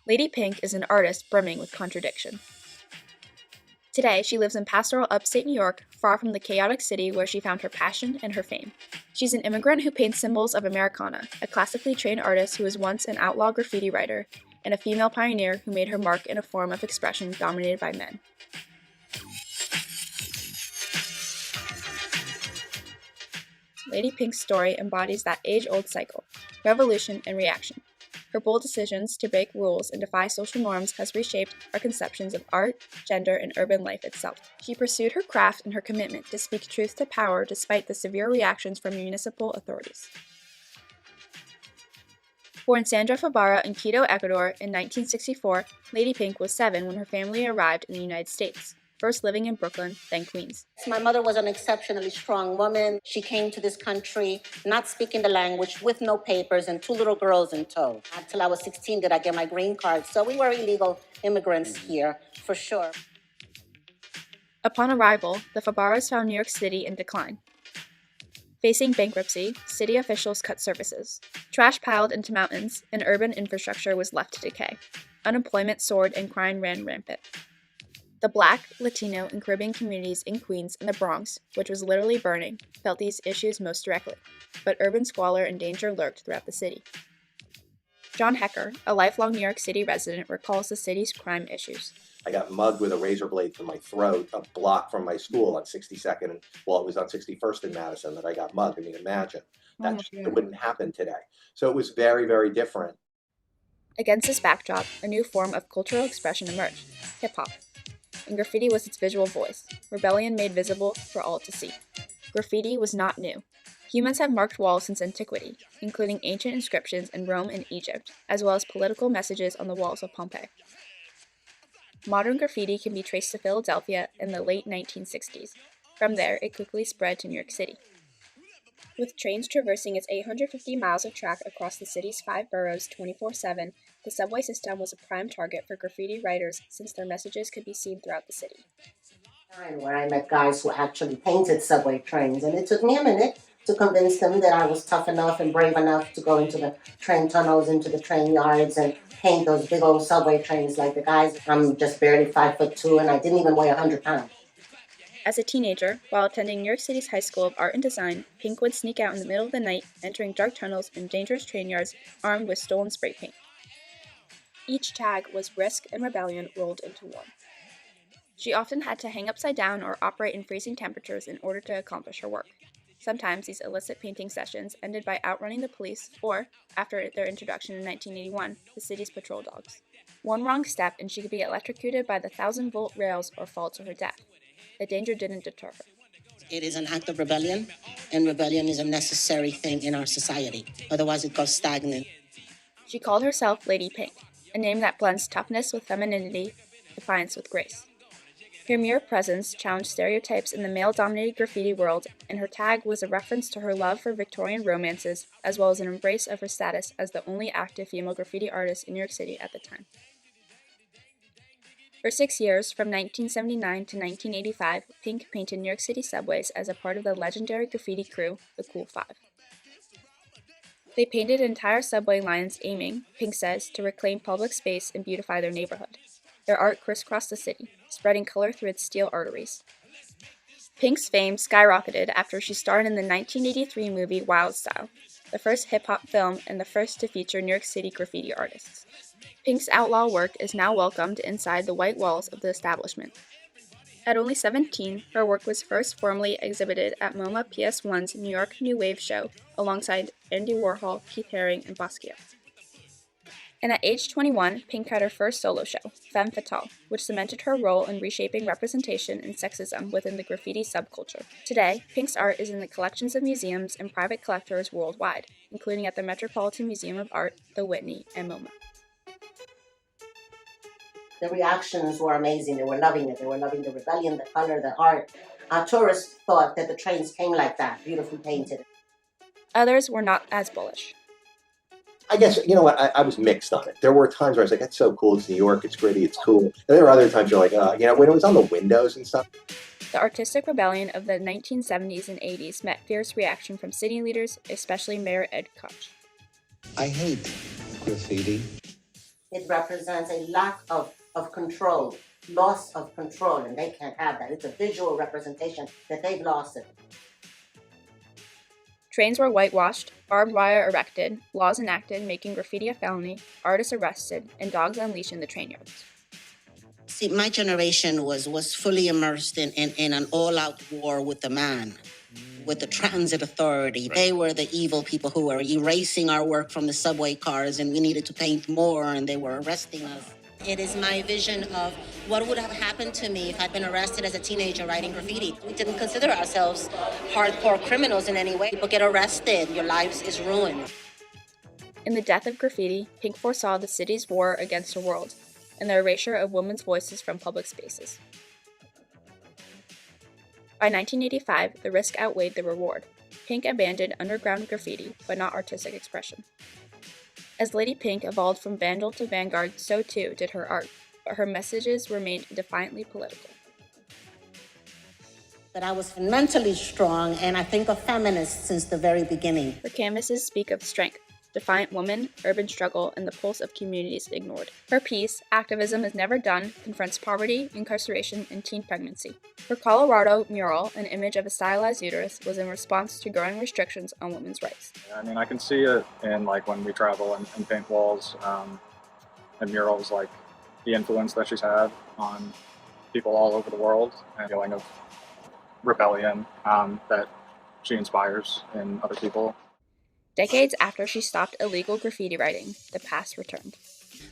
Lady Pink is an artist brimming with contradiction. Today, she lives in pastoral upstate New York, far from the chaotic city where she found her passion and her fame. She's an immigrant who paints symbols of Americana, a classically trained artist who was once an outlaw graffiti writer, and a female pioneer who made her mark in a form of expression dominated by men. Lady Pink's story embodies that age-old cycle: revolution and reaction. Her bold decisions to break rules and defy social norms has reshaped our conceptions of art, gender, and urban life itself. She pursued her craft and her commitment to speak truth to power despite the severe reactions from municipal authorities. Born Sandra Fabara in Quito, Ecuador in 1964, Lady Pink was 7 when her family arrived in the United States, first living in Brooklyn, then Queens. My mother was an exceptionally strong woman. She came to this country not speaking the language, with no papers, and 2 little girls in tow. Until I was 16 did I get my green card. So we were illegal immigrants here, for sure. Upon arrival, the Fabaras found New York City in decline. Facing bankruptcy, city officials cut services. Trash piled into mountains, and urban infrastructure was left to decay. Unemployment soared and crime ran rampant. The Black, Latino, and Caribbean communities in Queens and the Bronx, which was literally burning, felt these issues most directly, but urban squalor and danger lurked throughout the city. John Hecker, a lifelong New York City resident, recalls the city's crime issues. I got mugged with a razor blade through my throat a block from my school on 62nd, and well, it was on 61st in Madison that I got mugged. I mean, imagine. It wouldn't happen today. So it was very, very different. Against this backdrop, a new form of cultural expression emerged: hip-hop. And graffiti was its visual voice, rebellion made visible for all to see. Graffiti was not new. Humans have marked walls since antiquity, including ancient inscriptions in Rome and Egypt, as well as political messages on the walls of Pompeii. Modern graffiti can be traced to Philadelphia in the late 1960s. From there, it quickly spread to New York City. With trains traversing its 850 miles of track across the city's 5 boroughs 24/7, the subway system was a prime target for graffiti writers since their messages could be seen throughout the city. Where I met guys who actually painted subway trains, and it took me a minute to convince them that I was tough enough and brave enough to go into the train tunnels, into the train yards, and paint those big old subway trains like the guys. I'm just barely 5'2", and I didn't even weigh 100 pounds. As a teenager, while attending New York City's High School of Art and Design, Pink would sneak out in the middle of the night, entering dark tunnels and dangerous train yards armed with stolen spray paint. Each tag was risk and rebellion rolled into one. She often had to hang upside down or operate in freezing temperatures in order to accomplish her work. Sometimes these illicit painting sessions ended by outrunning the police or, after their introduction in 1981, the city's patrol dogs. One wrong step and she could be electrocuted by the 1,000-volt rails or fall to her death. The danger didn't deter her. It is an act of rebellion, and rebellion is a necessary thing in our society. Otherwise, it goes stagnant. She called herself Lady Pink, a name that blends toughness with femininity, defiance with grace. Her mere presence challenged stereotypes in the male-dominated graffiti world, and her tag was a reference to her love for Victorian romances, as well as an embrace of her status as the only active female graffiti artist in New York City at the time. For 6 years, from 1979 to 1985, Pink painted New York City subways as a part of the legendary graffiti crew, the Cool Five. They painted entire subway lines aiming, Pink says, to reclaim public space and beautify their neighborhood. Their art crisscrossed the city, spreading color through its steel arteries. Pink's fame skyrocketed after she starred in the 1983 movie Wild Style, the first hip-hop film and the first to feature New York City graffiti artists. Pink's outlaw work is now welcomed inside the white walls of the establishment. At only 17, her work was first formally exhibited at MoMA PS1's New York New Wave show alongside Andy Warhol, Keith Haring, and Basquiat. And at age 21, Pink had her first solo show, Femme Fatale, which cemented her role in reshaping representation and sexism within the graffiti subculture. Today, Pink's art is in the collections of museums and private collectors worldwide, including at the Metropolitan Museum of Art, the Whitney, and MoMA. The reactions were amazing. They were loving it. They were loving the rebellion, the color, the art. Our tourists thought that the trains came like that, beautifully painted. Others were not as bullish. I guess, you know what, I was mixed on it. There were times where I was like, that's so cool, it's New York, it's gritty, it's cool. And there were other times you're like, when it was on the windows and stuff. The artistic rebellion of the 1970s and 80s met fierce reaction from city leaders, especially Mayor Ed Koch. I hate graffiti. It represents a lack of control, loss of control, and they can't have that. It's a visual representation that they've lost it. Trains were whitewashed, barbed wire erected, laws enacted making graffiti a felony, artists arrested, and dogs unleashed in the train yards. See, my generation was fully immersed in an all-out war with the man, with the transit authority. They were the evil people who were erasing our work from the subway cars, and we needed to paint more, and they were arresting us. It is my vision of what would have happened to me if I'd been arrested as a teenager writing graffiti. We didn't consider ourselves hardcore criminals in any way. People get arrested, your lives is ruined. In the death of graffiti, Pink foresaw the city's war against the world and the erasure of women's voices from public spaces. By 1985, the risk outweighed the reward. Pink abandoned underground graffiti, but not artistic expression. As Lady Pink evolved from vandal to vanguard, so too did her art, but her messages remained defiantly political. That I was mentally strong, and I think a feminist since the very beginning. Her canvases speak of strength, defiant woman, urban struggle, and the pulse of communities ignored. Her piece, Activism is Never Done, confronts poverty, incarceration, and teen pregnancy. Her Colorado mural, an image of a stylized uterus, was in response to growing restrictions on women's rights. I mean, I can see it in like when we travel and paint walls and murals, like the influence that she's had on people all over the world, and feeling of rebellion that she inspires in other people. Decades after she stopped illegal graffiti writing, the past returned.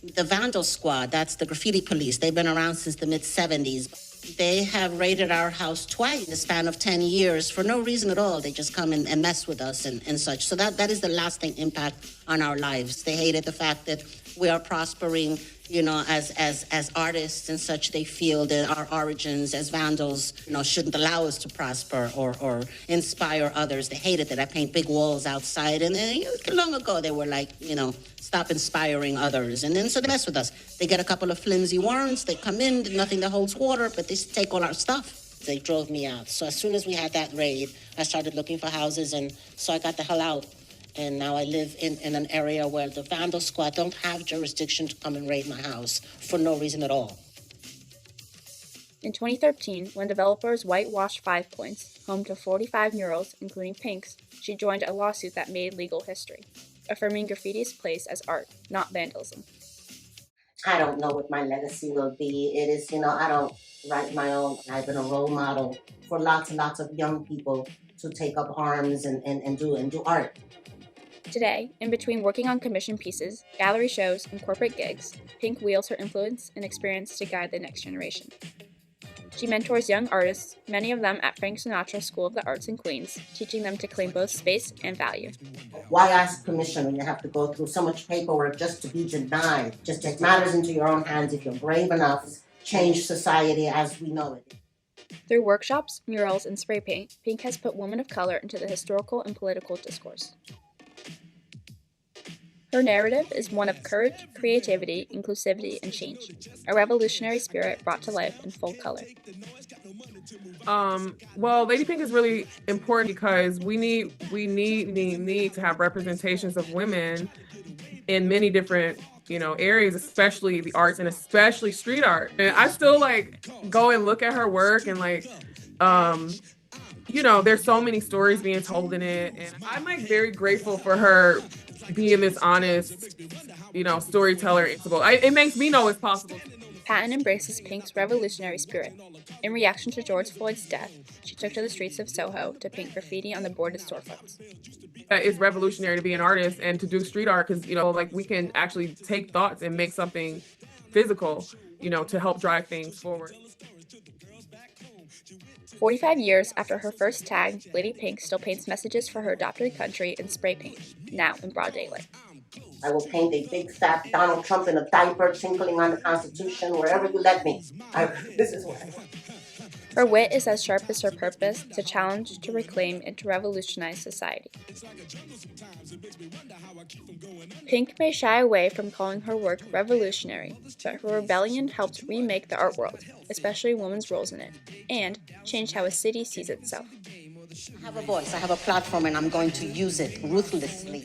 The Vandal Squad, that's the graffiti police, they've been around since the mid-70s. They have raided our house twice in the span of 10 years for no reason at all. They just come and mess with us and such. So that is the lasting impact on our lives. They hated the fact that we are prospering, you know, as artists and such. They feel that our origins as vandals, you know, shouldn't allow us to prosper or inspire others. They hated that I paint big walls outside. And then long ago, they were like, you know, stop inspiring others. And then so they mess with us. They get a couple of flimsy warrants. They come in, nothing that holds water, but they take all our stuff. They drove me out. So as soon as we had that raid, I started looking for houses. And so I got the hell out. And now I live in an area where the Vandal Squad don't have jurisdiction to come and raid my house for no reason at all. In 2013, when developers whitewashed 5 Points, home to 45 murals, including Pink's, she joined a lawsuit that made legal history, affirming graffiti's place as art, not vandalism. I don't know what my legacy will be. It is, you know, I don't write my own. I've been a role model for lots and lots of young people to take up arms and do art. Today, in between working on commission pieces, gallery shows, and corporate gigs, Pink wields her influence and experience to guide the next generation. She mentors young artists, many of them at Frank Sinatra School of the Arts in Queens, teaching them to claim both space and value. Why ask permission when you have to go through so much paperwork just to be denied? Just take matters into your own hands if you're brave enough to change society as we know it. Through workshops, murals, and spray paint, Pink has put women of color into the historical and political discourse. Her narrative is one of courage, creativity, inclusivity, and change, a revolutionary spirit brought to life in full color. Well, Lady Pink is really important because we need to have representations of women in many different, you know, areas, especially the arts and especially street art. And I still like go and look at her work and like, you know, there's so many stories being told in it, and I'm like very grateful for her being this honest, you know, storyteller. It makes me know it's possible. Patton embraces Pink's revolutionary spirit. In reaction to George Floyd's death, she took to the streets of Soho to paint graffiti on the boarded storefronts. It's revolutionary to be an artist and to do street art because, you know, like we can actually take thoughts and make something physical, you know, to help drive things forward. 45 years after her first tag, Lady Pink still paints messages for her adopted country in spray paint, now in broad daylight. I will paint a big fat Donald Trump in a diaper tinkling on the Constitution wherever you let me. This is what I want. Her wit is as sharp as her purpose to challenge, to reclaim, and to revolutionize society. Pink may shy away from calling her work revolutionary, but her rebellion helped remake the art world, especially women's roles in it, and changed how a city sees itself. I have a voice, I have a platform, and I'm going to use it ruthlessly.